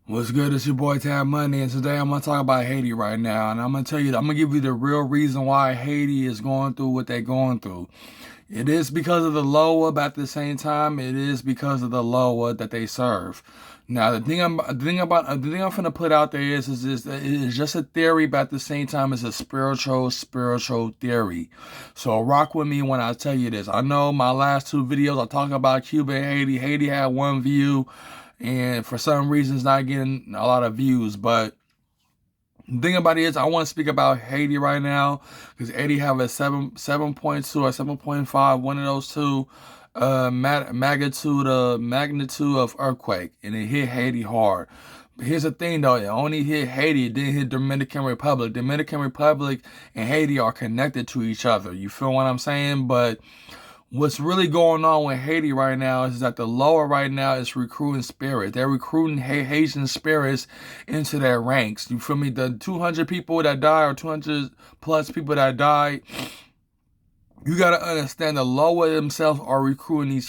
What's good? It's your boy Tab Money, and today I'm gonna talk about Haiti right now, and I'm gonna tell you, I'm gonna give you the real reason why Haiti is going through what they're going through. It is because of the Loa, but at the same time, it is because of the Loa that they serve. Now, the thing I'm gonna put out there is just a theory, but at the same time, it's a spiritual theory. So rock with me when I tell you this. I know my last two videos I talk about Cuba and Haiti. Haiti had one view, and for some reason, it's not getting a lot of views, but the thing about it is, I want to speak about Haiti right now because Haiti have a 7.2 or 7.5, one of those two, magnitude of earthquake, and it hit Haiti hard. But here's the thing, though: it only hit Haiti, it didn't hit Dominican Republic. Dominican Republic and Haiti are connected to each other. You feel what I'm saying? But what's really going on with Haiti right now is that the lower right now is recruiting spirits. They're recruiting Haitian spirits into their ranks. You feel me? The 200 people that died, or 200 plus people that died, you gotta understand the lower themselves are recruiting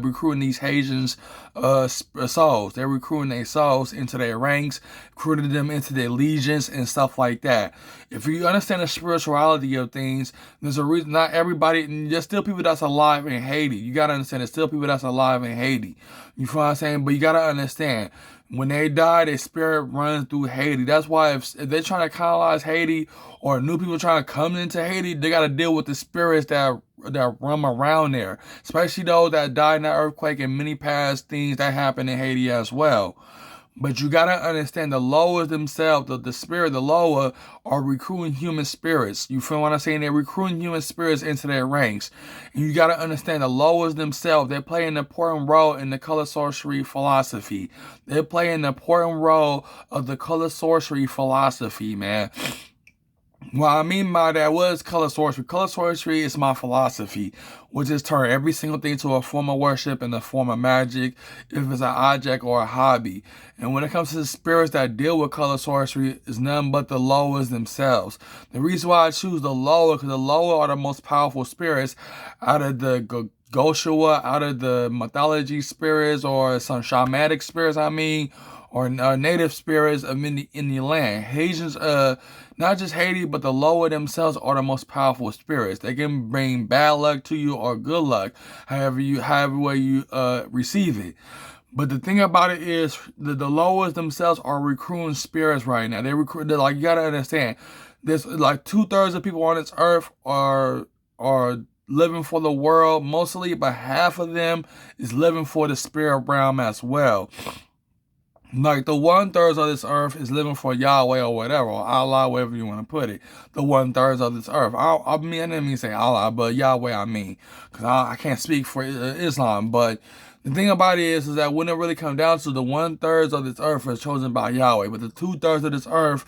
recruiting these Haitians, souls. They're recruiting their souls into their ranks, recruiting them into their legions and stuff like that. If you understand the spirituality of things, there's a reason. Not everybody. There's still people that's alive in Haiti. You gotta understand. There's still people that's alive in Haiti. You feel what I'm saying? But you gotta understand. When they die, their spirit runs through Haiti. That's why if they're trying to colonize Haiti or new people trying to come into Haiti, they got to deal with the spirits that roam around there, especially those that died in that earthquake and many past things that happened in Haiti as well. But you gotta understand the Loas themselves, the spirit, the Loa, are recruiting human spirits. You feel what I'm saying? They're recruiting human spirits into their ranks. And you gotta understand the Loas themselves, they play an important role in the color sorcery philosophy. They play an important role of the color sorcery philosophy, man. What I mean by that was color sorcery. Color sorcery is my philosophy, which is turn every single thing to a form of worship and a form of magic, if it's an object or a hobby. And when it comes to the spirits that deal with color sorcery, it's none but the Loas themselves. The reason why I choose the Loa, because the Loa are the most powerful spirits out of the Goshua, out of the mythology spirits, or some shamanic spirits, or native spirits of in the land. Haitians, not just Haiti, but the Loa themselves are the most powerful spirits. They can bring bad luck to you or good luck, however way you receive it. But the thing about it is, the Loas themselves are recruiting spirits right now. They're like, you gotta understand, there's like 2/3 of people on this earth are living for the world mostly, but half of them is living for the spirit realm as well. Like the 1/3 of this earth is living for Yahweh or whatever, or Allah, whatever you want to put it. The 1/3 of this earth. I didn't mean say Allah, but Yahweh I mean. Because I can't speak for Islam. But the thing about it is that when it really comes down to, the 1/3 of this earth is chosen by Yahweh. But the 2/3 of this earth,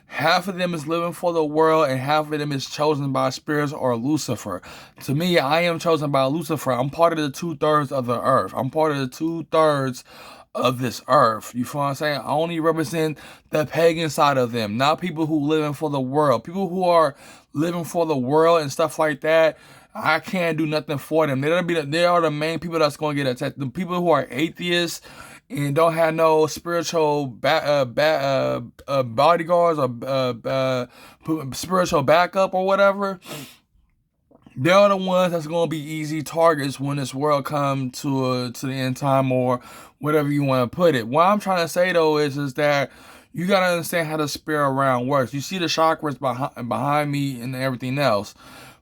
half of them is living for the world and half of them is chosen by spirits or Lucifer. To me, I am chosen by Lucifer. I'm part of the 2/3 of the earth. I'm part of the 2/3 of this earth. You feel what I'm saying? I only represent the pagan side of them, not people who living for the world. People who are living for the world and stuff like that, I can't do nothing for them. They are the main people that's going to get attacked. The people who are atheists and don't have no spiritual bodyguards or spiritual backup or whatever, they're the ones that's gonna be easy targets when this world come to the end time, or whatever you want to put it. What I'm trying to say though is that you gotta understand how the spirit realm works. You see the chakras behind me and everything else.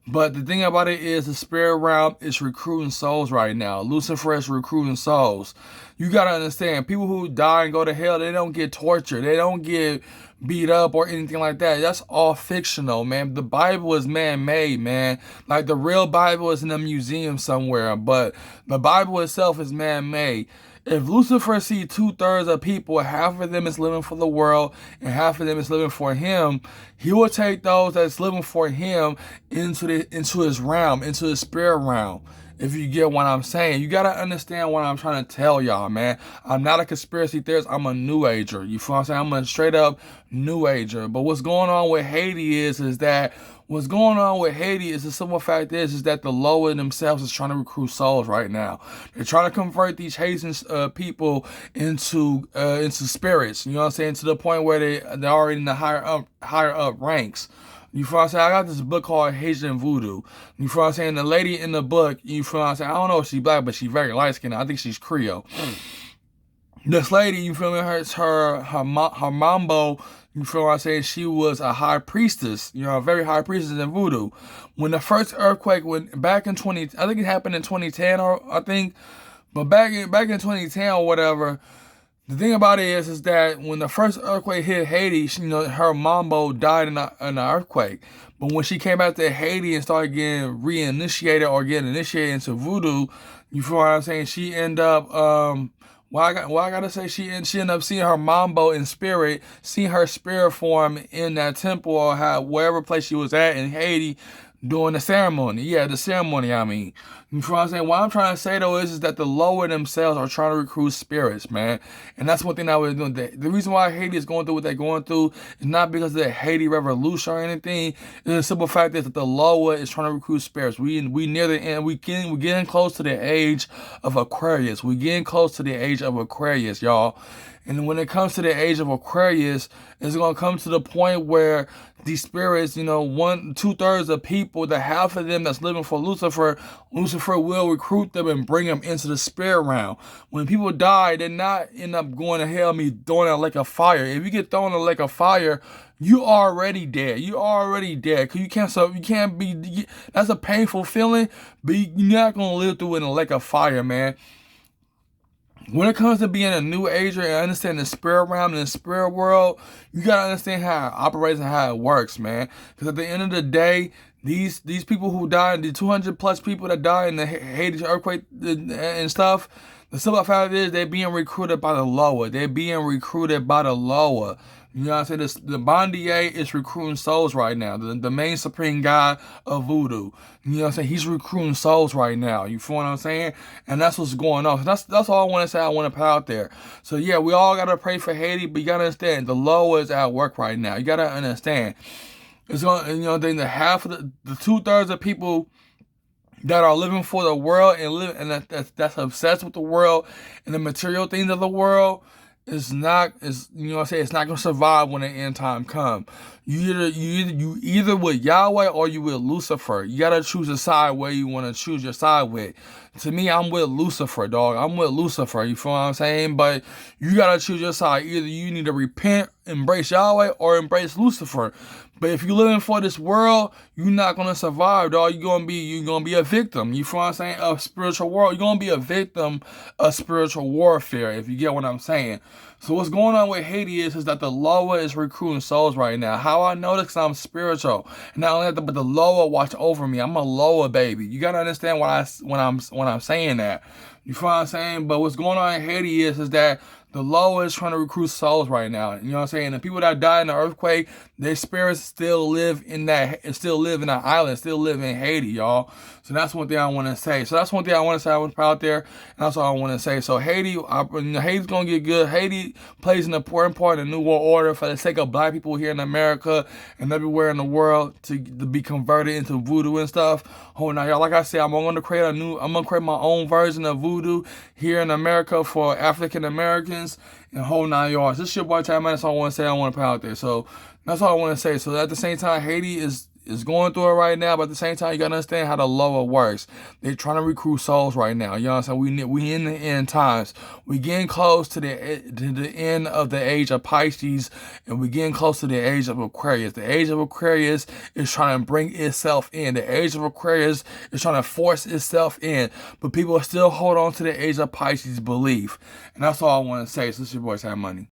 But the thing about it is, the spirit realm is recruiting souls right now. Lucifer is recruiting souls. You gotta understand, people who die and go to hell, they don't get tortured. They don't get beat up or anything like that. That's all fictional, man. The Bible is man-made, man. Like the real Bible is in a museum somewhere, but the Bible itself is man-made. If Lucifer see 2/3 of people, half of them is living for the world and half of them is living for him, he will take those that's living for him into his realm, into his spirit realm. If you get what I'm saying, you gotta understand what I'm trying to tell y'all, man. I'm not a conspiracy theorist. I'm a new ager. You feel what I'm saying? I'm a straight up new ager. But what's going on with Haiti is that What's going on with Haiti is the simple fact is that the lower themselves is trying to recruit souls right now. They're trying to convert these Haitian into spirits. You know what I'm saying? To the point where they're already in the higher up ranks. You feel what I'm saying? I got this book called Haitian Voodoo. You feel what I'm saying? The lady in the book, you feel what I'm saying? I don't know if she's black, but she's very light skinned. I think she's Creole. This lady, you feel me? Her mambo, you feel what I'm saying? She was a high priestess, you know, a very high priestess in voodoo. When the first earthquake went back in I think it happened in 2010, or I think, but back in 2010 or whatever. The thing about it is that when the first earthquake hit Haiti, you know, her mambo died in the earthquake. But when she came back to Haiti and started getting reinitiated or getting initiated into voodoo, you feel what I'm saying? She ended up, I gotta say she ended up seeing her mambo in spirit, seeing her spirit form in that temple or wherever place she was at in Haiti during the ceremony. Yeah, the ceremony, I mean. You know what I'm saying? What I'm trying to say, though, is that the lower themselves are trying to recruit spirits, man. And that's one thing that we're doing. The reason why Haiti is going through what they're going through is not because of the Haiti revolution or anything. It's the simple fact that the lower is trying to recruit spirits. We near the end. We're getting close to the age of Aquarius. We're getting close to the age of Aquarius, y'all. And when it comes to the age of Aquarius, it's going to come to the point where these spirits, you know, 2/3 of people, the half of them that's living for Lucifer will recruit them and bring them into the spirit realm. When people die, they're not end up going to hell, throwing in a lake of fire. If you get thrown in a lake of fire, you already dead. You already dead. Cause you can't be, that's a painful feeling, but you're not going to live through it in a lake of fire, man. When it comes to being a new ager and understanding the spirit realm and the spirit world, you gotta understand how it operates and how it works, man. Because at the end of the day, these people who died, the 200 plus people that died in the Haiti earthquake and stuff, the simple fact is they're being recruited by the lower. They're being recruited by the lower. You know what I'm saying? The Bondier is recruiting souls right now. The main supreme god of voodoo. You know what I'm saying? He's recruiting souls right now. You feel what I'm saying? And that's what's going on. So that's all I want to say. I want to put out there. So yeah, we all got to pray for Haiti, but you got to understand the lower is at work right now. You got to understand. It's going, you know, then the 2/3 of people that are living for the world and that's obsessed with the world and the material things of the world you know what I'm saying, it's not gonna survive when the end time come. You either with Yahweh or you with Lucifer. You gotta choose a side where you wanna choose your side with. To me, I'm with Lucifer, dog. I'm with Lucifer, you feel what I'm saying? But you gotta choose your side. Either you need to repent, embrace Yahweh, or embrace Lucifer. But if you're living for this world, you're not gonna survive, dog. You're gonna be a victim. You feel what I'm saying? Of spiritual world. You're gonna be a victim of spiritual warfare, if you get what I'm saying. So what's going on with Haiti is that the lower is recruiting souls right now. How I know this? Because I'm spiritual. And not only that, but the lower watch over me. I'm a lower baby. You gotta understand when I'm saying that. You feel what I'm saying? But what's going on in Haiti is that the lower is trying to recruit souls right now. You know what I'm saying? The people that died in the earthquake, their spirits still live in that island, still live in Haiti, y'all. So that's one thing I want to say. So that's one thing I want to say. I want to put out there, and that's all I want to say. So Haiti's gonna get good. Haiti plays an important part in the New World Order for the sake of black people here in America and everywhere in the world to be converted into voodoo and stuff. Oh, now y'all, like I said, I'm gonna create my own version of voodoo here in America for African Americans and whole 9 yards. This is your boy Chad, man. That's all I want to say. I want to put out there. So that's all I want to say. So at the same time, Haiti is going through it right now, but at the same time, you gotta understand how the lower works. They're trying to recruit souls right now. You know what I'm saying? We in the end times. We getting close to the end of the age of Pisces, and we getting close to the age of Aquarius. The age of Aquarius is trying to bring itself in. The age of Aquarius is trying to force itself in, but people still hold on to the age of Pisces belief, and that's all I want to say. So this is your boy Sam Money.